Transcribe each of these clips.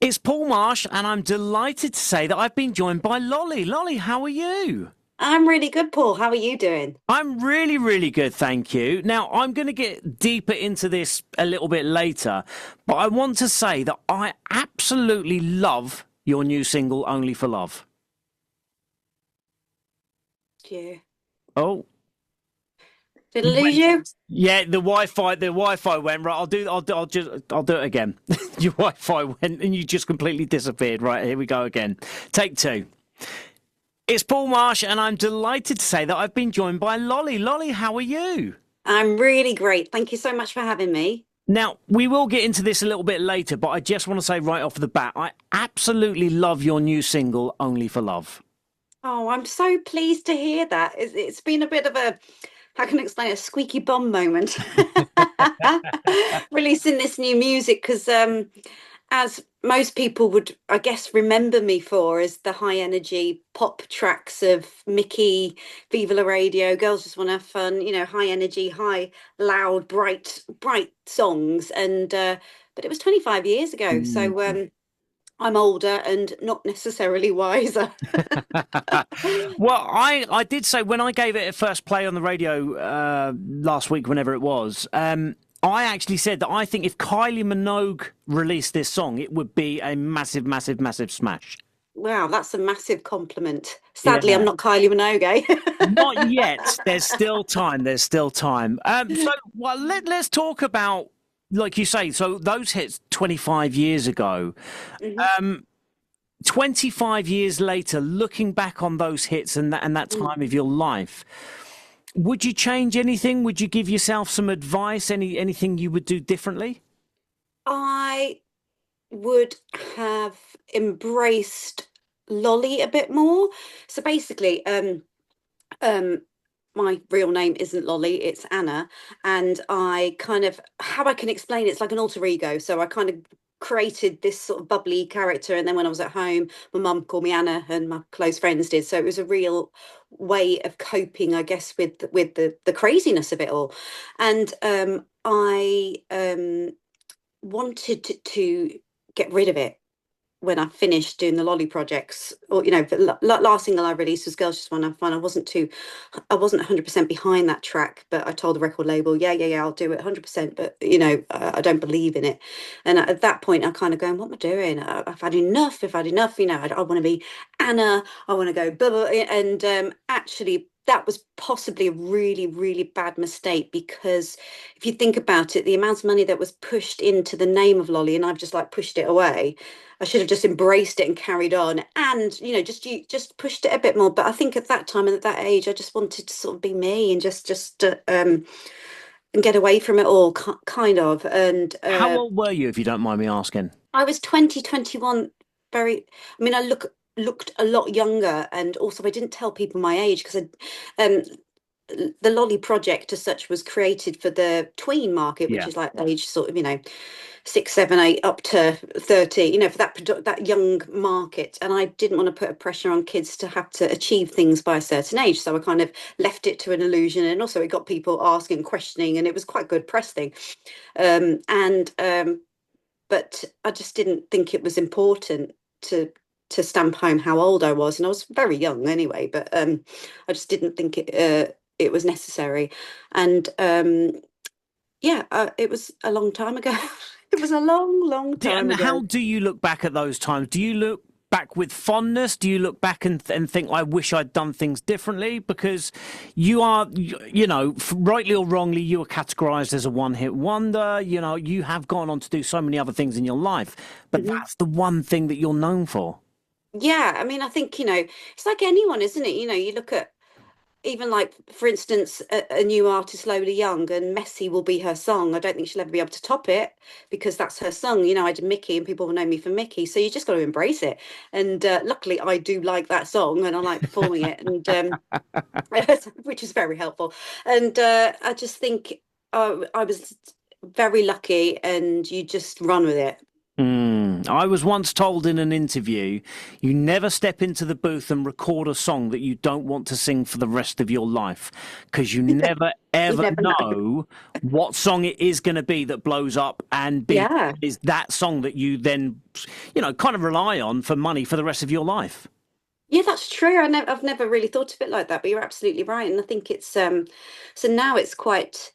It's Paul Marsh, and I'm delighted to say that I've been joined by Lolly. Lolly, how are you? I'm really good, Paul. How are you doing? I'm really, really good, thank you. Now, I'm going to get deeper into this a little bit later, but I want to say that I absolutely love your new single, Only for Love. Yeah. Oh, Did I you lose went. you? Yeah, the Wi-Fi went right. I'll do it again. Your Wi-Fi went, and you just completely disappeared. Right, here we go again. Take two. It's Paul Marsh, and I'm delighted to say that I've been joined by Lolly. Lolly, how are you? I'm really great. Thank you so much for having me. Now, we will get into this a little bit later, but I just want to say right off the bat, I absolutely love your new single, Only for Love. Oh, I'm so pleased to hear that. It's been a bit of a, how can I explain it, a squeaky bum moment releasing this new music because as most people would, I guess, remember me for is the high energy pop tracks of Mickey, Viva La Radio, Girls Just Want to Have Fun, high energy, high, loud, bright songs. And but it was 25 years ago, Mm. so I'm older and not necessarily wiser. Well, I did say when I gave it a first play on the radio last week, whenever it was, I actually said that I think if Kylie Minogue released this song, it would be a massive, massive, massive smash. Wow, that's a massive compliment. Sadly, I'm Yeah. not Kylie Minogue. Not yet. There's still time. There's still time. So, well, let's talk about, like you say, so those hits 25 years ago. Mhm. 25 years later, looking back on those hits and that time of your life, would you change anything? Would you give yourself some advice? Anything you would do differently? I would have embraced Lolly a bit more. So basically, um, my real name isn't Lolly, it's Anna. And I kind of, how I can explain it's like an alter ego. So I kind of created this sort of bubbly character. And then when I was at home, my mum called me Anna and my close friends did. So it was a real way of coping, I guess, with the craziness of it all. And I wanted to get rid of it when I finished doing the Lolly projects, or the last single I released was "Girls Just Want to Have Fun." I wasn't 100% behind that track, but I told the record label, yeah, I'll do it 100%, but I don't believe in it. And at that point, I'm kind of going, what am I doing? I've had enough. I've had enough. I want to be Anna. I want to go blah blah. And actually, that was possibly a really, really bad mistake because if you think about it, the amount of money that was pushed into the name of Lolly, and I've just like pushed it away. I should have just embraced it and carried on, and just pushed it a bit more. But I think at that time and at that age, I just wanted to sort of be me and just and get away from it all, kind of. And How old were you, if you don't mind me asking? I was 2021. Very, I mean, I looked a lot younger, and also I didn't tell people my age because the Lolly project as such was created for the tween market, which Yeah. is like age sort of, 6, 7, 8 up to 30, for that young market. And I didn't want to put a pressure on kids to have to achieve things by a certain age. So I kind of left it to an illusion. And also it got people asking, questioning, and it was quite good press thing. And but I just didn't think it was important to stamp home how old I was. And I was very young anyway, but I just didn't think it was necessary. And yeah, it was a long time ago. It was a long, long time And how ago. do you look back at those times? Do you look back with fondness? Do you look back and think, I wish I'd done things differently? Because you are, rightly or wrongly, you are categorized as a one hit wonder. You have gone on to do so many other things in your life, but Mhm. that's the one thing that you're known for. Yeah, I mean, I think, it's like anyone, isn't it? You look at even like, for instance, a new artist, Lola Young, and Messy will be her song. I don't think she'll ever be able to top it because that's her song. I did Mickey and people will know me for Mickey. So you just got to embrace it. And luckily, I do like that song and I like performing it, and which is very helpful. And I just think I was very lucky, and you just run with it. I was once told in an interview, you never step into the booth and record a song that you don't want to sing for the rest of your life, because you never You ever never know. know what song it is going to be that blows up and be Yeah. is that song that you then, kind of rely on for money for the rest of your life. Yeah, that's true. I've never really thought of it like that, but you're absolutely right. And I think so now it's quite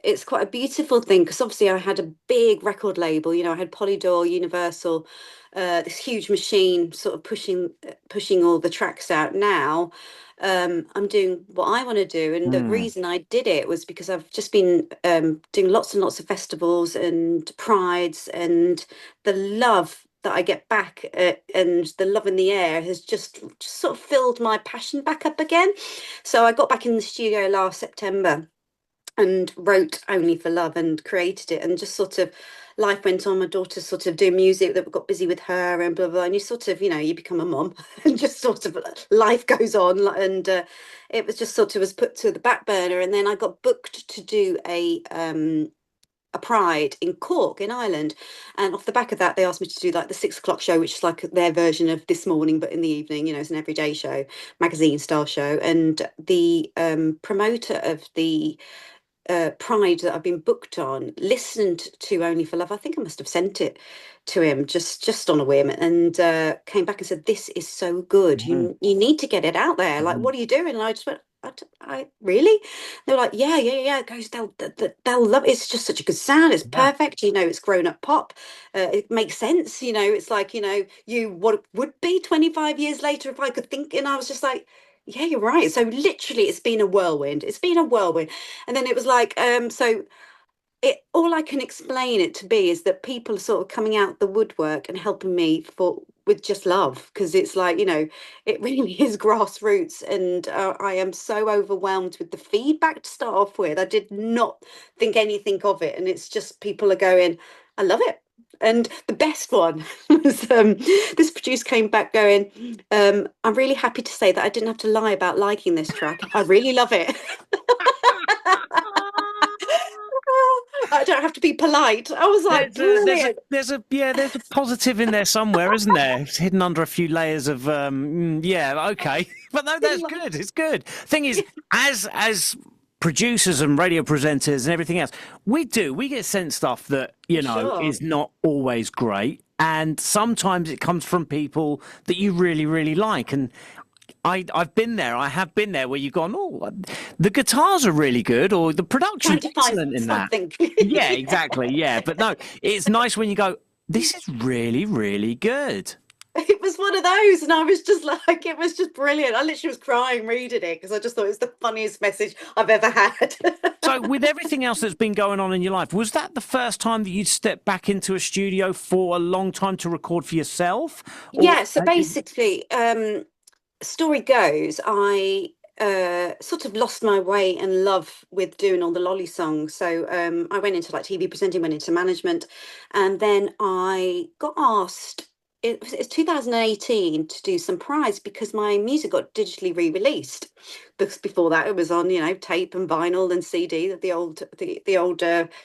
a beautiful thing because obviously I had a big record label, I had Polydor, Universal, this huge machine sort of pushing all the tracks out. Now I'm doing what I want to do, and the Mm. reason I did it was because I've just been doing lots and lots of festivals and prides, and the love that I get back and the love in the air has just sort of filled my passion back up again. So I got back in the studio last September and wrote Only for Love and created it, and just sort of life went on. My daughter's sort of doing music, that got busy with her and blah blah, and you sort of you become a mom and just sort of life goes on. And it was just sort of was put to the back burner, and then I got booked to do a pride in Cork in Ireland, and off the back of that they asked me to do like the 6 o'clock show, which is like their version of This Morning but in the evening. It's an everyday show, magazine style show. And the promoter of the Pride that I've been booked on listened to Only for Love. I think I must have sent it to him just on a whim, and came back and said, "This is so good. Mm. You need to get it out there. Like, Mm. what are you doing?" And I just went, I really?" They were like, "Yeah, yeah, yeah." It goes, they'll love it. It's just such a good sound. It's Yeah. perfect. It's grown up pop. It makes sense. It's like you what it would be 25 years later if I could think. And I was just like, yeah, you're right. So literally, it's been a whirlwind. It's been a whirlwind. And then it was like, so it all I can explain it to be is that people are sort of coming out the woodwork and helping me for with just love, because it's like, it really is grassroots. And I am so overwhelmed with the feedback to start off with. I did not think anything of it, and it's just people are going, I love it. And the best one was this producer came back going, I'm really happy to say that I didn't have to lie about liking this track. I really love it. I don't have to be polite. I was like, brilliant. There's a positive in there somewhere, isn't there? It's hidden under a few layers of yeah, okay. But no, that's good. It's good. Thing is, as producers and radio presenters and everything else, we get sent stuff that, Sure. is not always great. And sometimes it comes from people that you really, really like. And I've been there. I have been there where you've gone, oh, the guitars are really good, or the Trying production's to find excellent in that. something. Yeah, Yeah. exactly. Yeah, but no, it's nice when you go, this is really, really good. It was one of those, and I was just like, it was just brilliant. I literally was crying reading it because I just thought it was the funniest message I've ever had. So, with everything else that's been going on in your life, was that the first time that you'd stepped back into a studio for a long time to record for yourself? Or Yeah, so had you... basically, story goes, I sort of lost my way and love with doing all the lolly songs. So I went into like TV presenting, went into management, and then I got asked. It's 2018 to do some prize because my music got digitally re-released. Because before that, it was on tape and vinyl and CD, the old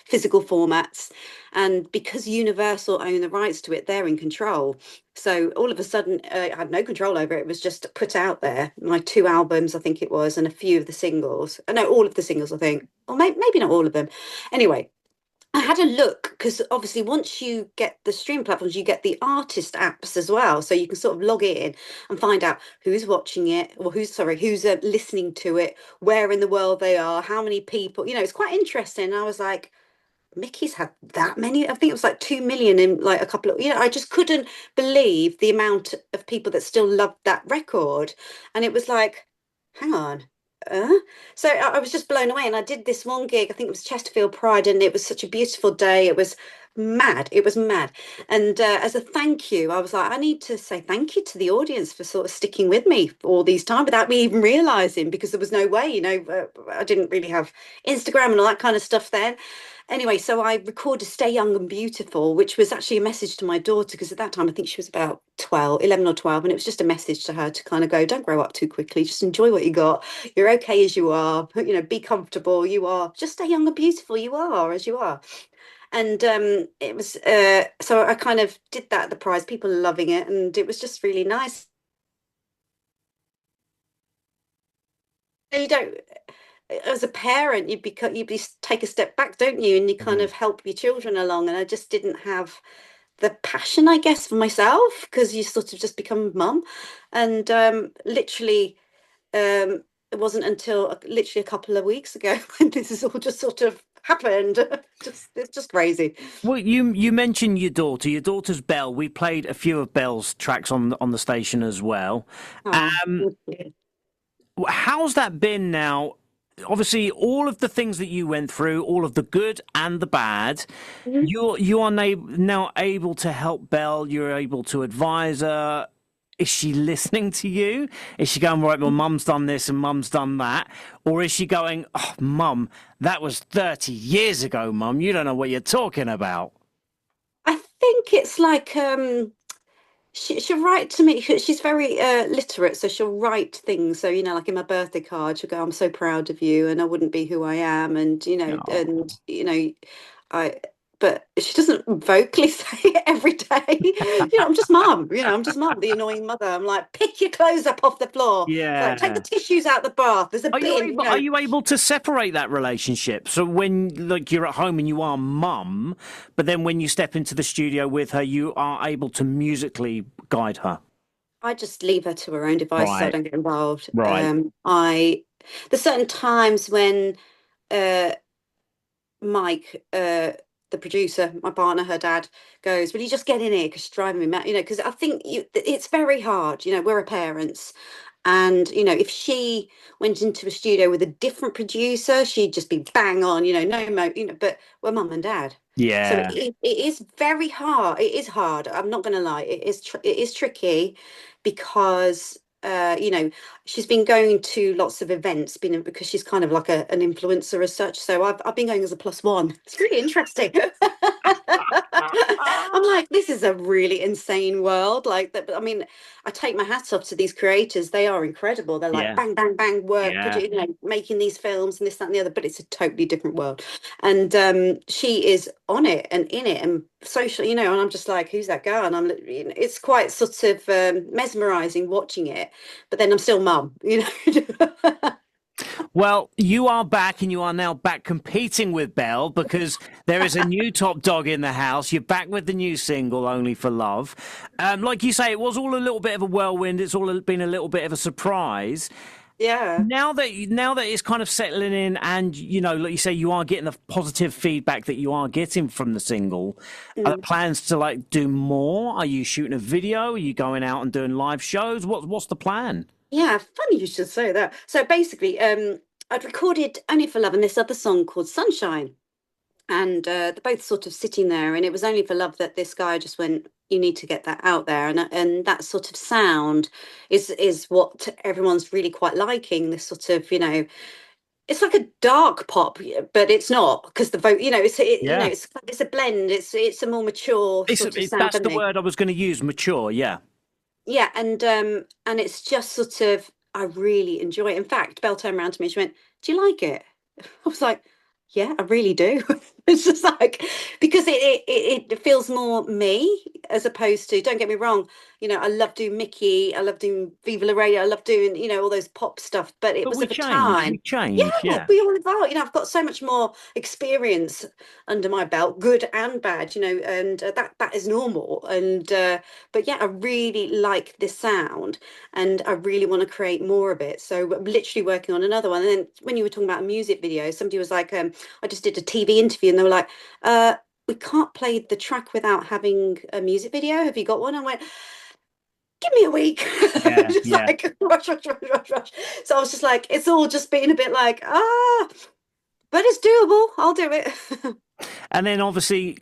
physical formats. And because Universal own the rights to it, they're in control. So all of a sudden, I had no control over it. It was just put out there. My 2 albums, I think it was, and a few of the singles. No, all of the singles, I think. Or maybe not all of them. Anyway, I had a look because obviously once you get the stream platforms, you get the artist apps as well. So you can sort of log in and find out who's watching it, or who's listening to it, where in the world they are, how many people. It's quite interesting. And I was like, Mickey's had that many. I think it was like 2 million in like a couple of, I just couldn't believe the amount of people that still loved that record. And it was like, hang on. Uh? So I was just blown away. And I did this one gig, I think it was Chesterfield Pride, and it was such a beautiful day. It was mad. It was mad. And as a thank you, I was like, I need to say thank you to the audience for sort of sticking with me for all these time without me even realizing, because there was no way, I didn't really have Instagram and all that kind of stuff then. Anyway, so I recorded Stay Young and Beautiful, which was actually a message to my daughter, because at that time I think she was about 12, 11 or 12. And it was just a message to her to kind of go, don't grow up too quickly. Just enjoy what you got. You're okay as you are. Be comfortable. You are. Just stay young and beautiful. You are as you are. And it was so I kind of did that at the prize. People are loving it, and it was just really nice. You don't, as a parent, you take a step back, don't you? And you kind Mhm. of help your children along. And I just didn't have the passion, I guess, for myself because you sort of just become mum. And literally, it wasn't until literally a couple of weeks ago when this has all just sort of happened. Just it's just crazy. Well, you mentioned your daughter. Your daughter's Belle. We played a few of Belle's tracks on the station as well. Oh, Um, thank you. how's that been now? Obviously, all of the things that you went through, all of the good and the bad, Mhm. you are now able to help Belle. You're able to advise her. Is she listening to you? Is she going, right, well, mum's done this and mum's done that? Or is she going, oh, mum, that was 30 years ago, mum. You don't know what you're talking about. I think it's like she'll write to me. She's very literate, so she'll write things. So, like in my birthday card, she'll go, "I'm so proud of you, and I wouldn't be who I am." And Oh, I. But she doesn't vocally say it every day. I'm just mum. I'm just mum, the annoying mother. I'm like, pick your clothes up off the floor. It's like, take the yeah. tissues out the bath. There's a bin. Are you able to separate that relationship? So when like you're at home and you are mum, but then when you step into the studio with her, you are able to musically guide her. I just leave her to her own devices. I Right, don't get involved. right. There's certain times when uh, Mike, the producer, my partner, her dad, goes, "Will you just get in here? Because she's driving me mad." Because I think it's very hard. We're her parents, and if she went into a studio with a different producer, she'd just be bang on. No mo. But we're mum and dad, so Yeah. it is very hard. It is hard. I'm not going to lie. It is tricky because. She's been going to lots of events, because she's kind of like an influencer as such. So I've been going as a plus one. It's really interesting. I'm like, this is a really insane world. Like that, but I mean, I take my hat off to these creators. They are incredible. They're like Yeah. bang, bang, bang, work, Yeah. making these films and this, that, and the other. But it's a totally different world. And she is on it and in it and social, and I'm just like, who's that girl? And it's quite sort of mesmerizing watching it. But then I'm still mum. Well, you are back and you are now back competing with Belle because there is a new top dog in the house. You're back with the new single, Only for Love. Like you say, it was all a little bit of a whirlwind. It's all been a little bit of a surprise. Yeah. Now that it's kind of settling in and, like you say, you are getting the positive feedback that you are getting from the single, are there Mm. plans to like do more? Are you shooting a video? Are you going out and doing live shows? What's the plan? Yeah, funny you should say that. So basically, I'd recorded Only for Love and this other song called Sunshine. And they're both sort of sitting there. And it was Only for Love that this guy just went, you need to get that out there. And that sort of sound is what everyone's really quite liking. This sort of, it's like a dark pop, but it's not because the vote, Yeah. it's a blend. It's a more mature sort of sound That's for the me. word I was going to use, mature. Yeah. Yeah, and it's just sort of I really enjoy it. In fact, Belle turned around to me, she went, "Do you like it?" I was like, "Yeah, I really do." It's just like because it feels more me as opposed to, don't get me wrong, I love doing Mickey, I love doing Viva La Radio, I love doing, all those pop stuff, but it But was we of a change. We time. Yeah, change. Yeah. we all evolve. I've got so much more experience under my belt, good and bad, and that is normal. And but yeah, I really like this sound and I really want to create more of it. So I'm literally working on another one. And then when you were talking about a music video, somebody was like, I just did a TV interview and they were like, we can't play the track without having a music video. Have you got one? I went, give me a week. Yeah. Just Yeah. like rush, rush, rush, rush, rush. So I was just like, it's all just been a bit like, but it's doable. I'll do it. And then obviously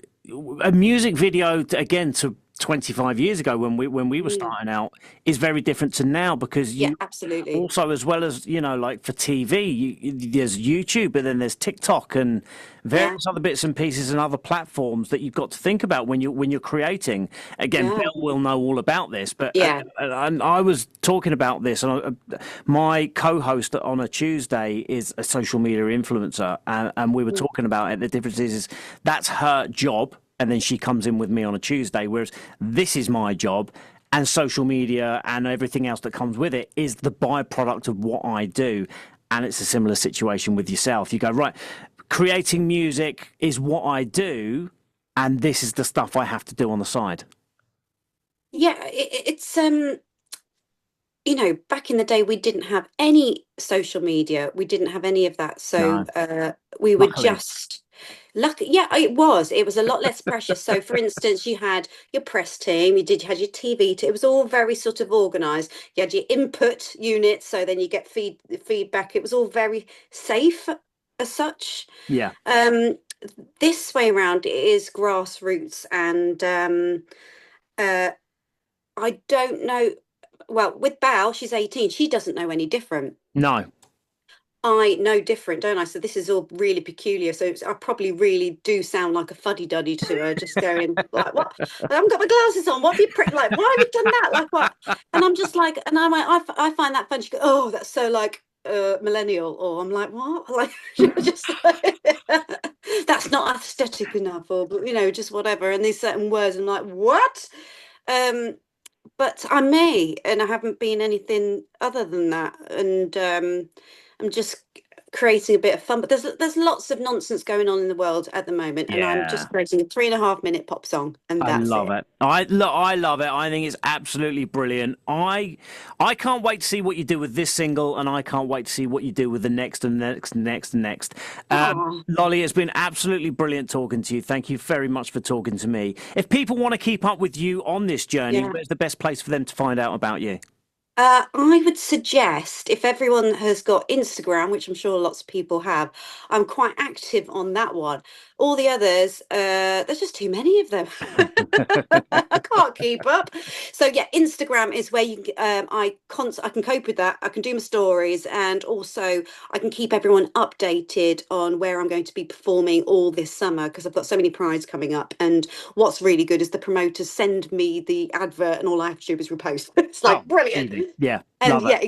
a music video again 25 years ago when we were Mm. starting out is very different to now, because Yeah, you absolutely. also, as well as, like for TV, there's YouTube, but then there's TikTok and Yeah, various other bits and pieces and other platforms that you've got to think about when you're creating. Again, yeah, Belle will know all about this, but yeah. and I was talking about this, and my co-host on a Tuesday is a social media influencer, and we were Mm. talking about it. The difference is that's her job, and then she comes in with me on a Tuesday, whereas this is my job, and social media and everything else that comes with it is the byproduct of what I do. And it's a similar situation with yourself. You go, right, creating music is what I do, and this is the stuff I have to do on the side. Yeah, it's back in the day we didn't have any social media. We didn't have any of that. So No, we were luckily. just lucky. Yeah, it was. It was a lot less pressure. So for instance, you had your press team, you had your TV, it was all very sort of organized. You had your input units, so then you get feedback. It was all very safe as such. Yeah. Um, this way around it is grassroots and uh I don't know. Well, with Belle, she's 18. She doesn't know any different. No. I know different, don't I? So this is all really peculiar. So I probably really do sound like a fuddy-duddy to her, just going like, "What? I haven't got my glasses on. What have you like? Why have you done that? Like what?" And I'm just like, and I'm like, I find that fun. She goes, "Oh, that's so like millennial." Or I'm like, "What?" Like just like, that's not aesthetic enough, or just whatever. And these certain words, I'm like, "What?" Um, but I'm me, and I haven't been anything other than that. And I'm just creating a bit of fun. But there's lots of nonsense going on in the world at the moment, and I'm Yeah. just creating a 3.5 minute pop song, and I that's love it. it. I love it. I think it's absolutely brilliant. I can't wait to see what you do with this single, and I can't wait to see what you do with the next and next, next, and next. Oh, Lolly, it's been absolutely brilliant talking to you. Thank you very much for talking to me. If people want to keep up with you on this journey, yeah. where's the best place for them to find out about you? I would suggest if everyone has got Instagram, which I'm sure lots of people have, I'm quite active on that one. All the others, there's just too many of them. I can't keep up. So yeah, Instagram is where I can cope with that. I can do my stories, and also I can keep everyone updated on where I'm going to be performing all this summer, because I've got so many prides coming up. And what's really good is the promoters send me the advert, and all I have to do is repost. It's Oh, like brilliant. easy. Yeah, And love it. yeah,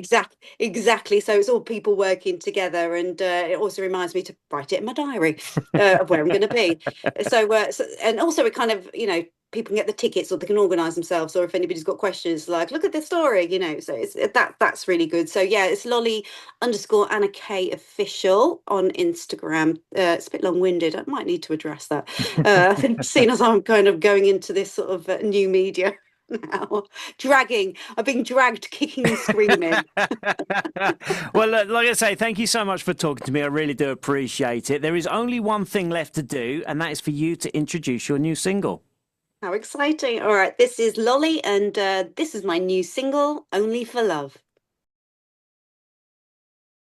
exactly. So it's all people working together, and it also reminds me to write it in my diary of where I'm going to be. And also it kind of, people can get the tickets, or they can organise themselves, or if anybody's got questions, like look at this story, So it's that's really good. So yeah, it's Lolly underscore Anna K official on Instagram. It's a bit long-winded. I might need to address that. I think seeing as I'm kind of going into this sort of new media now, I'm being dragged kicking and screaming. Well, look, like I say, thank you so much for talking to me. I really do appreciate it. There is only one thing left to do, and that is for you to introduce your new single. How exciting. All right, this is Lolly, and this is my new single, Only for Love.